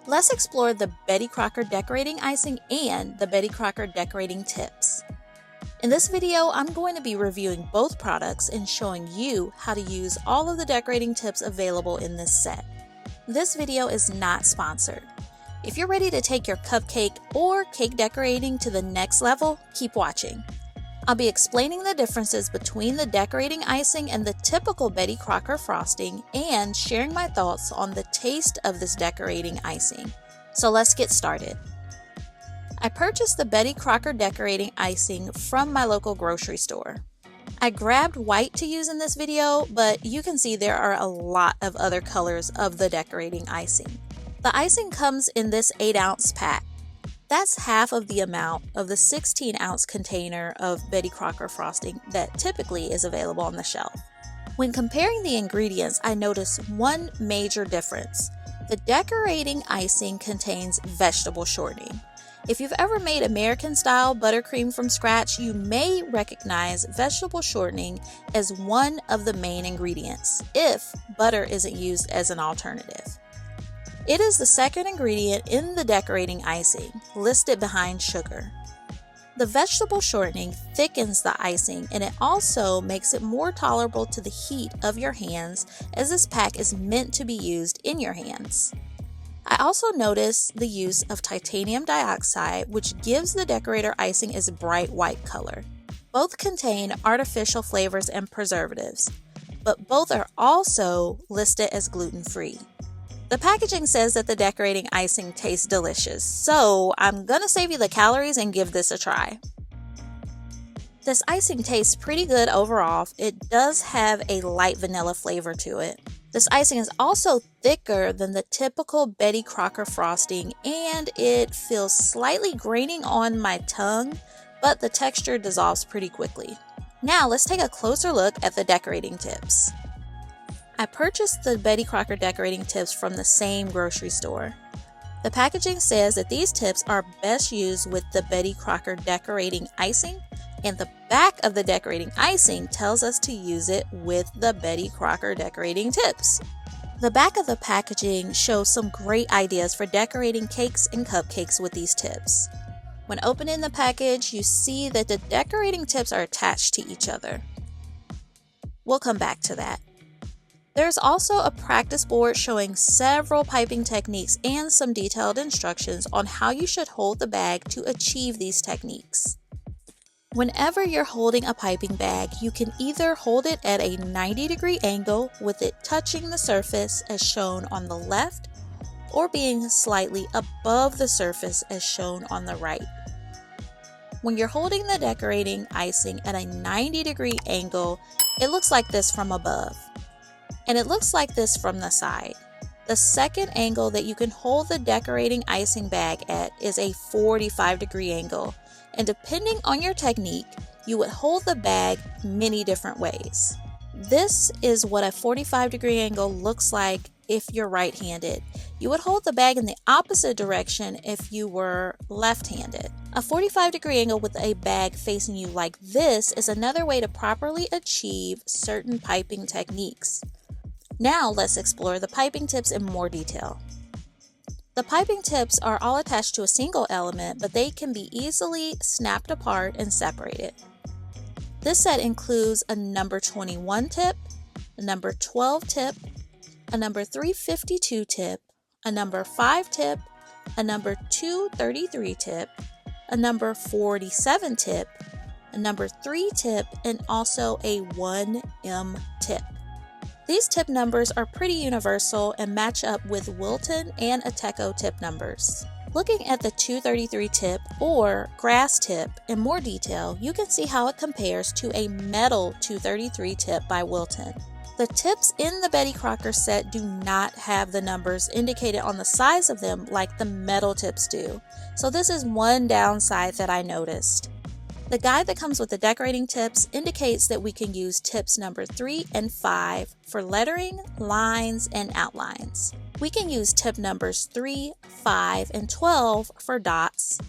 Let's explore the Betty Crocker Decorating Icing and the Betty Crocker Decorating Tips. In this video, I'm going to be reviewing both products and showing you how to use all of the decorating tips available in this set. This video is not sponsored. If you're ready to take your cupcake or cake decorating to the next level, keep watching. I'll be explaining the differences between the decorating icing and the typical Betty Crocker frosting and sharing my thoughts on the taste of this decorating icing. So let's get started. I purchased the Betty Crocker decorating icing from my local grocery store. I grabbed white to use in this video, but you can see there are a lot of other colors of the decorating icing. The icing comes in this 8-ounce pack. That's half of the amount of the 16-ounce container of Betty Crocker frosting that typically is available on the shelf. When comparing the ingredients, I noticed one major difference. The decorating icing contains vegetable shortening. If you've ever made American-style buttercream from scratch, you may recognize vegetable shortening as one of the main ingredients, if butter isn't used as an alternative. It is the second ingredient in the decorating icing, listed behind sugar. The vegetable shortening thickens the icing, and it also makes it more tolerable to the heat of your hands, as this pack is meant to be used in your hands. I also noticed the use of titanium dioxide, which gives the decorator icing its bright white color. Both contain artificial flavors and preservatives, but both are also listed as gluten-free. The packaging says that the decorating icing tastes delicious, so I'm gonna save you the calories and give this a try. This icing tastes pretty good overall. It does have a light vanilla flavor to it. This icing is also thicker than the typical Betty Crocker frosting, and it feels slightly grating on my tongue, but the texture dissolves pretty quickly. Now let's take a closer look at the decorating tips. I purchased the Betty Crocker decorating tips from the same grocery store. The packaging says that these tips are best used with the Betty Crocker decorating icing, and the back of the decorating icing tells us to use it with the Betty Crocker decorating tips. The back of the packaging shows some great ideas for decorating cakes and cupcakes with these tips. When opening the package, you see that the decorating tips are attached to each other. We'll come back to that. There's also a practice board showing several piping techniques and some detailed instructions on how you should hold the bag to achieve these techniques. Whenever you're holding a piping bag, you can either hold it at a 90-degree angle with it touching the surface as shown on the left, or being slightly above the surface as shown on the right. When you're holding the decorating icing at a 90-degree angle, it looks like this from above. And it looks like this from the side. The second angle that you can hold the decorating icing bag at is a 45-degree angle, and depending on your technique, you would hold the bag many different ways. This is what a 45-degree angle looks like if you're right-handed. You would hold the bag in the opposite direction if you were left-handed. A 45-degree angle with a bag facing you like this is another way to properly achieve certain piping techniques. Now let's explore the piping tips in more detail. The piping tips are all attached to a single element, but they can be easily snapped apart and separated. This set includes a number 21 tip, a number 12 tip, a number 352 tip, a number 5 tip, a number 233 tip, a number 47 tip, a number 3 tip, and also a 1M tip. These tip numbers are pretty universal and match up with Wilton and Ateco tip numbers. Looking at the 233 tip or grass tip in more detail, you can see how it compares to a metal 233 tip by Wilton. The tips in the Betty Crocker set do not have the numbers indicated on the sides of them like the metal tips do, so this is one downside that I noticed. The guide that comes with the decorating tips indicates that we can use tips number 3 and 5 for lettering, lines, and outlines. We can use tip numbers 3, 5, and 12 for dots.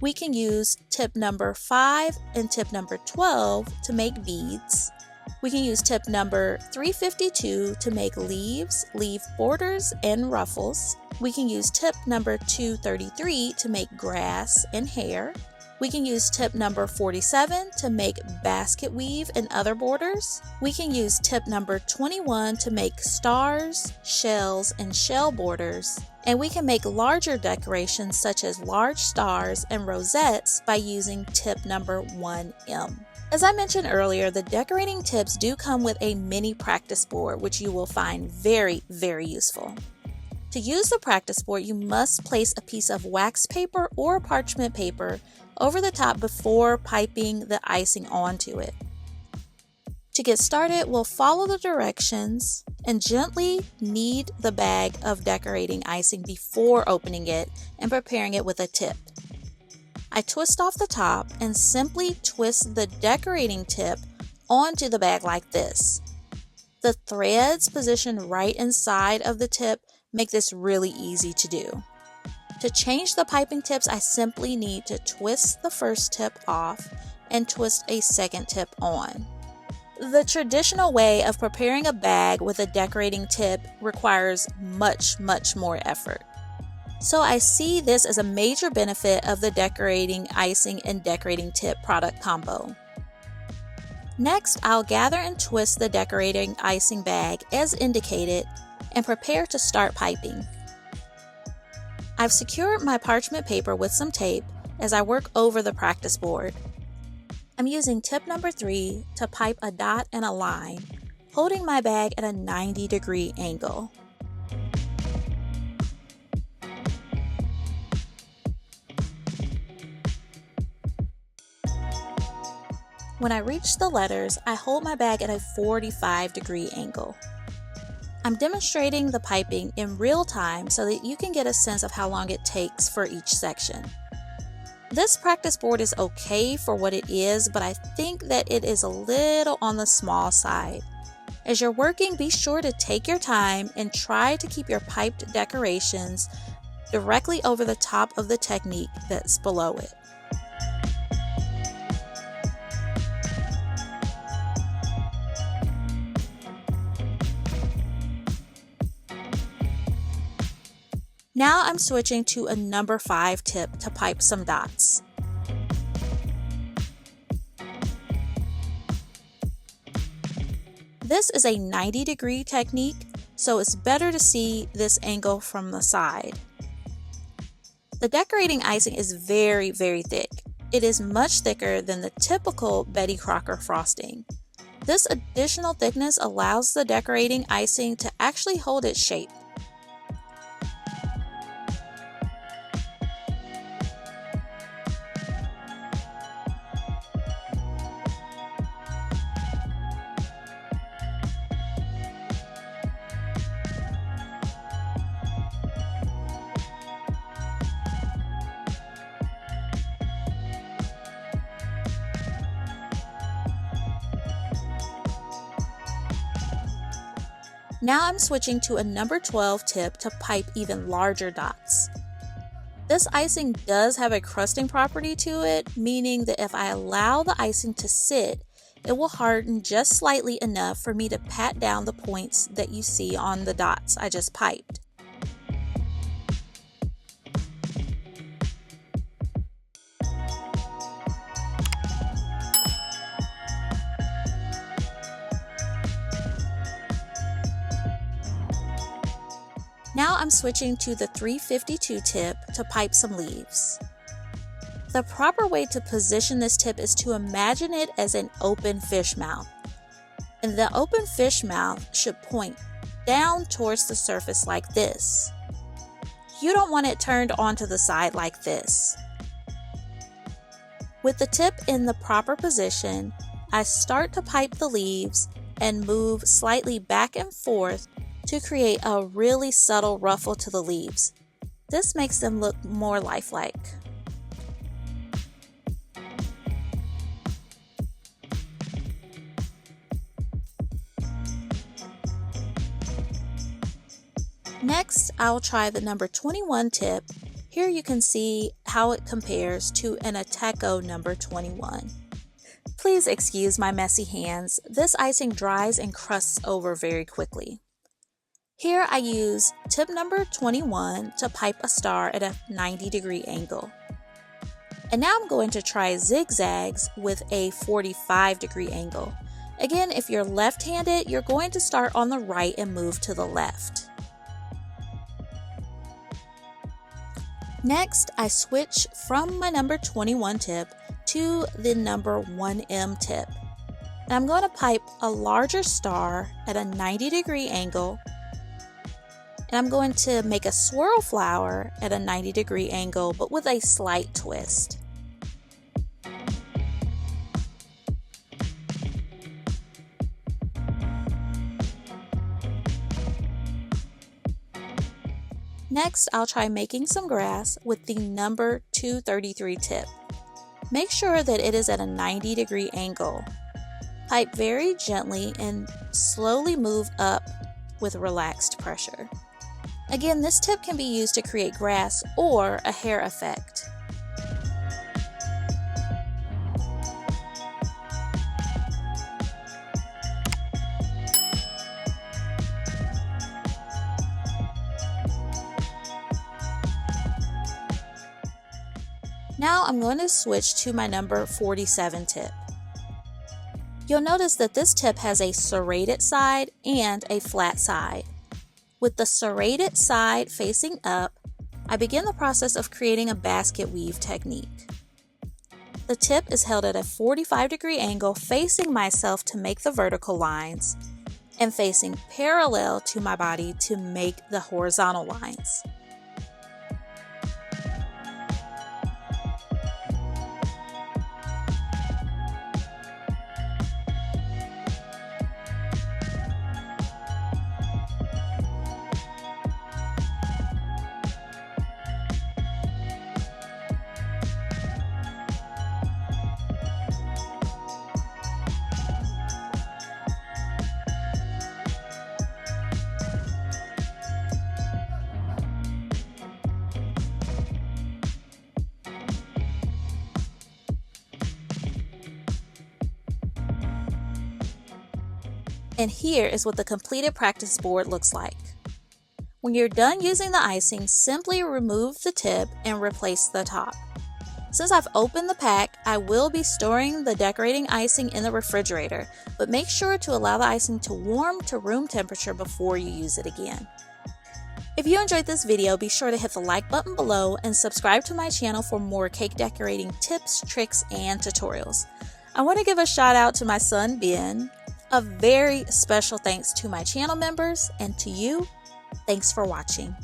We can use tip number 5 and tip number 12 to make beads. We can use tip number 352 to make leaves, leaf borders, and ruffles. We can use tip number 233 to make grass and hair. We can use tip number 47 to make basket weave and other borders. We can use tip number 21 to make stars, shells, and shell borders. And we can make larger decorations such as large stars and rosettes by using tip number 1M. As I mentioned earlier, the decorating tips do come with a mini practice board, which you will find very, very useful. To use the practice board, you must place a piece of wax paper or parchment paper over the top before piping the icing onto it. To get started, we'll follow the directions and gently knead the bag of decorating icing before opening it and preparing it with a tip. I twist off the top and simply twist the decorating tip onto the bag like this. The threads positioned right inside of the tip make this really easy to do. To change the piping tips, I simply need to twist the first tip off and twist a second tip on. The traditional way of preparing a bag with a decorating tip requires much more effort. So I see this as a major benefit of the decorating icing and decorating tip product combo. Next, I'll gather and twist the decorating icing bag as indicated and prepare to start piping. I've secured my parchment paper with some tape as I work over the practice board. I'm using tip number 3 to pipe a dot and a line, holding my bag at a 90-degree angle. When I reach the letters, I hold my bag at a 45-degree angle. I'm demonstrating the piping in real time so that you can get a sense of how long it takes for each section. This practice board is okay for what it is, but I think that it is a little on the small side. As you're working, be sure to take your time and try to keep your piped decorations directly over the top of the technique that's below it. Now I'm switching to a number 5 tip to pipe some dots. This is a 90-degree technique, so it's better to see this angle from the side. The decorating icing is very thick. It is much thicker than the typical Betty Crocker frosting. This additional thickness allows the decorating icing to actually hold its shape. Now I'm switching to a number 12 tip to pipe even larger dots. This icing does have a crusting property to it, meaning that if I allow the icing to sit, it will harden just slightly enough for me to pat down the points that you see on the dots I just piped. Now I'm switching to the 352 tip to pipe some leaves. The proper way to position this tip is to imagine it as an open fish mouth. And the open fish mouth should point down towards the surface like this. You don't want it turned onto the side like this. With the tip in the proper position, I start to pipe the leaves and move slightly back and forth to create a really subtle ruffle to the leaves. This makes them look more lifelike. Next, I'll try the number 21 tip. Here you can see how it compares to an Ateco number 21. Please excuse my messy hands. This icing dries and crusts over very quickly. Here I use tip number 21 to pipe a star at a 90-degree angle. And now I'm going to try zigzags with a 45-degree angle. Again, if you're left-handed, you're going to start on the right and move to the left. Next, I switch from my number 21 tip to the number 1M tip. And I'm going to pipe a larger star at a 90-degree angle. And I'm going to make a swirl flower at a 90-degree angle, but with a slight twist. Next, I'll try making some grass with the number 233 tip. Make sure that it is at a 90-degree angle. Pipe very gently and slowly move up with relaxed pressure. Again, this tip can be used to create grass or a hair effect. Now I'm going to switch to my number 47 tip. You'll notice that this tip has a serrated side and a flat side. With the serrated side facing up, I begin the process of creating a basket weave technique. The tip is held at a 45-degree angle facing myself to make the vertical lines and facing parallel to my body to make the horizontal lines. And here is what the completed practice board looks like. When you're done using the icing, simply remove the tip and replace the top. Since I've opened the pack, I will be storing the decorating icing in the refrigerator, but make sure to allow the icing to warm to room temperature before you use it again. If you enjoyed this video, be sure to hit the like button below and subscribe to my channel for more cake decorating tips, tricks, and tutorials. I want to give a shout out to my son, Ben. A very special thanks to my channel members, and to you, thanks for watching.